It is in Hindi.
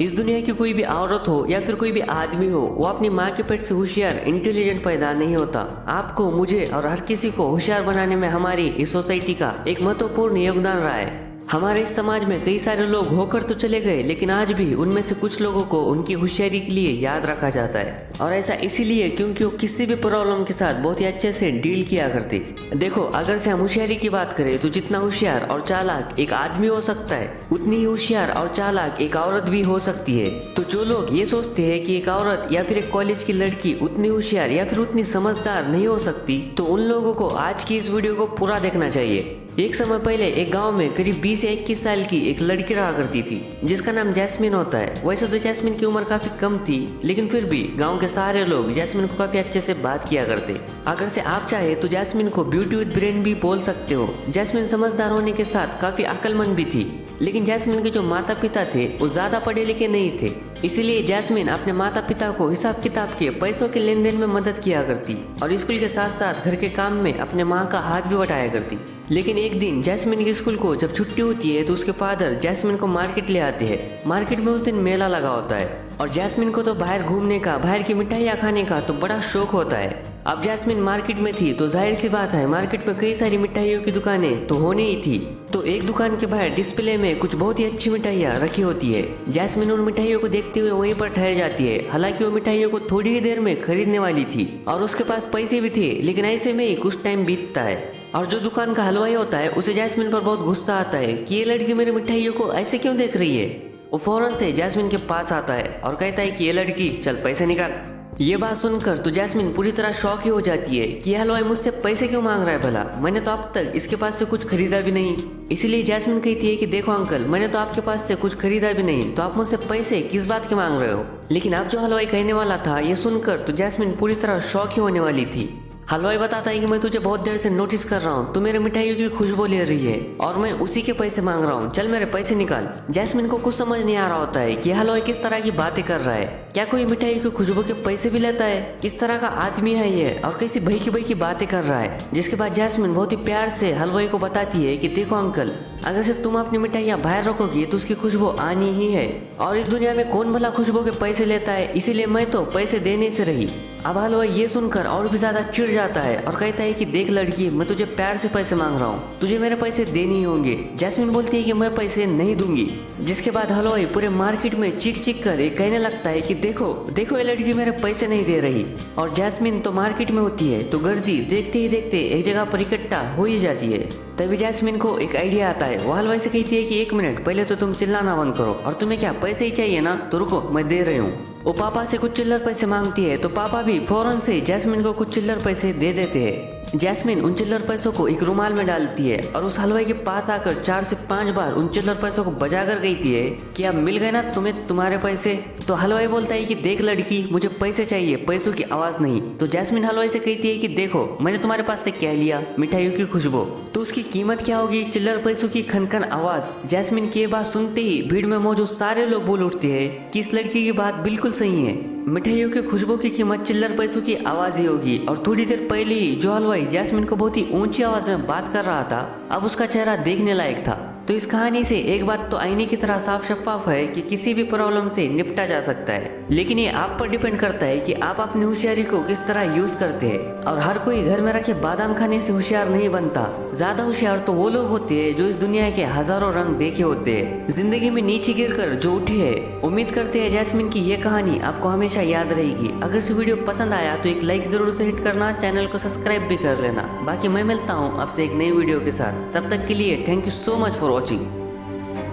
इस दुनिया की कोई भी औरत हो या फिर कोई भी आदमी हो, वो अपनी माँ के पेट से होशियार इंटेलिजेंट पैदा नहीं होता। आपको, मुझे और हर किसी को होशियार बनाने में हमारी इस सोसाइटी का एक महत्वपूर्ण योगदान रहा है। हमारे इस समाज में कई सारे लोग होकर तो चले गए, लेकिन आज भी उनमें से कुछ लोगों को उनकी होशियारी के लिए याद रखा जाता है। और ऐसा इसीलिए क्योंकि वो किसी भी प्रॉब्लम के साथ बहुत ही अच्छे से डील किया करते। देखो, अगर से हम होशियारी की बात करें तो जितना होशियार और चालाक एक आदमी हो सकता है, उतनी ही होशियार और चालाक एक औरत भी हो सकती है। तो जो लोग ये सोचते हैं कि एक औरत या फिर एक कॉलेज की लड़की उतनी होशियार या फिर उतनी समझदार नहीं हो सकती, तो उन लोगों को आज की इस वीडियो को पूरा देखना चाहिए। एक समय पहले एक गांव में करीब 20 या 21 साल की एक लड़की रहा करती थी, जिसका नाम जैस्मिन होता है। वैसे तो जैस्मिन की उम्र काफी कम थी, लेकिन फिर भी गांव के सारे लोग जैस्मिन को काफी अच्छे से बात किया करते। अगर से आप चाहे तो जैस्मिन को ब्यूटी विद ब्रेन भी बोल सकते हो। जैस्मिन समझदार होने के साथ काफी अक्लमंद भी थी, लेकिन जैस्मिन के जो माता पिता थे वो ज्यादा पढ़े लिखे नहीं थे। इसीलिए जैस्मिन अपने माता पिता को हिसाब किताब के पैसों के लेन देन में मदद किया करती और स्कूल के साथ साथ घर के काम में अपने माँ का हाथ भी बटाया करती। लेकिन एक दिन जैस्मिन के स्कूल को जब छुट्टी होती है तो उसके फादर जैस्मिन को मार्केट ले आते हैं। मार्केट में उस दिन मेला लगा होता है और जैस्मिन को तो बाहर घूमने का, बाहर की मिठाइयाँ खाने का तो बड़ा शौक होता है। अब जैस्मिन मार्केट में थी तो जाहिर सी बात है, मार्केट में कई सारी मिठाइयों की दुकानें तो होनी ही थी। तो एक दुकान के बाहर डिस्प्ले में कुछ बहुत ही अच्छी मिठाइयाँ रखी होती है। जैस्मिन उन मिठाइयों को देखते हुए वहीं पर ठहर जाती है। हालांकि वो मिठाइयों को थोड़ी ही देर में खरीदने वाली थी और उसके पास पैसे भी थे, लेकिन ऐसे में ही कुछ टाइम बीतता है और जो दुकान का हलवाई होता है उसे जैस्मिन पर बहुत गुस्सा आता है कि ये लड़की मेरी मिठाइयों को ऐसे क्यों देख रही है। वो फौरन से जैस्मिन के पास आता है और कहता है कि ये लड़की, चल पैसे निकाल। ये बात सुनकर तो जैस्मिन पूरी तरह शॉक ही हो जाती है कि यह हलवाई मुझसे पैसे क्यों मांग रहा है भला, मैंने तो अब तक इसके पास से कुछ खरीदा भी नहीं। इसीलिए जैस्मिन कहती है कि देखो अंकल, मैंने तो आपके पास से कुछ खरीदा भी नहीं, तो आप मुझसे पैसे किस बात के मांग रहे हो। लेकिन अब जो हलवाई कहने वाला था ये सुनकर तो जैस्मिन पूरी तरह शॉक ही होने वाली थी। हलवाई बताता है कि मैं तुझे बहुत देर से नोटिस कर रहा हूँ, तू मेरे मिठाइयों की खुशबू ले रही है और मैं उसी के पैसे मांग रहा हूँ, चल मेरे पैसे निकाल। जैस्मिन को कुछ समझ नहीं आ रहा होता है कि हलवाई किस तरह की बातें कर रहा है। क्या कोई मिठाई की खुशबू के पैसे भी लेता है? किस तरह का आदमी है ये और कैसी बही की बातें कर रहा है। जिसके बाद जैस्मिन बहुत ही प्यार से हलवाई को बताती है कि देखो अंकल, अगर से तुम अपनी मिठाइयाँ बाहर रखोगी तो उसकी खुशबू आनी ही है और इस दुनिया में कौन भला खुशबू के पैसे लेता है, इसीलिए मैं तो पैसे देने से रही। अब हलवाई ये सुनकर और भी ज्यादा चिढ़ जाता है और कहता है कि देख लड़की, मैं तुझे प्यार से पैसे मांग रहा हूँ, तुझे मेरे पैसे देने ही होंगे। जैस्मिन बोलती है कि मैं पैसे नहीं दूंगी। जिसके बाद हलवाई पूरे मार्केट में चीख कर कहने लगता है कि देखो देखो, ये लड़की मेरे पैसे नहीं दे रही। और जैस्मिन तो मार्केट में होती है तो गर्दी देखते ही देखते एक जगह पर इकट्ठा हो ही जाती है। तभी जैस्मिन को एक आइडिया आता है। वो हलवाई से कहती है कि एक मिनट, पहले तो तुम चिल्लाना बंद करो और तुम्हें क्या पैसे ही चाहिए ना, तो रुको मैं दे रही हूँ। वो पापा से कुछ चिल्लर पैसे मांगती है तो पापा भी फौरन से जैस्मिन को कुछ चिल्लर पैसे दे देते हैं। जैस्मिन उन चिल्लर पैसों को एक रुमाल में डालती है और उस हलवाई के पास आकर 4 से 5 बार उन चिल्लर पैसों को बजाकर कहती है कि अब मिल गए ना तुम्हें तुम्हारे पैसे। तो हलवाई बोलता है कि देख लड़की, मुझे पैसे चाहिए, पैसों की आवाज नहीं। तो जैस्मिन हलवाई से कहती है कि देखो, मैंने तुम्हारे पास से क्या लिया, मिठाइयों की खुशबू, तो उसकी कीमत क्या होगी, चिल्लर पैसों की खनखन आवाज। जैस्मिन की ये बात सुनते ही भीड़ में मौजूद सारे लोग बोल उठते हैं कि इस लड़की की बात बिल्कुल सही है, मिठाइयों की खुशबू की कीमत चिल्लर पैसों की आवाज ही होगी। और थोड़ी देर पहले ही जो हलवाई जैस्मिन को बहुत ही ऊंची आवाज में बात कर रहा था, अब उसका चेहरा देखने लायक था। तो इस कहानी से एक बात तो आईने की तरह साफ शफाफ है कि किसी भी प्रॉब्लम से निपटा जा सकता है, लेकिन ये आप पर डिपेंड करता है कि आप अपनी होशियारी को किस तरह यूज करते हैं। और हर कोई घर में रखे बादाम खाने से होशियार नहीं बनता। ज्यादा होशियार तो वो लोग होते हैं जो इस दुनिया के हजारों रंग देखे होते हैं, जिंदगी में नीचे गिरकर जो उठे हैं। उम्मीद करते हैं जैस्मिन की ये कहानी आपको हमेशा याद रहेगी। अगर इस वीडियो पसंद आया तो एक लाइक जरूर से हिट करना, चैनल को सब्सक्राइब भी कर लेना। बाकी मैं मिलता हूँ आपसे एक नई वीडियो के साथ, तब तक के लिए thank you so much for watching.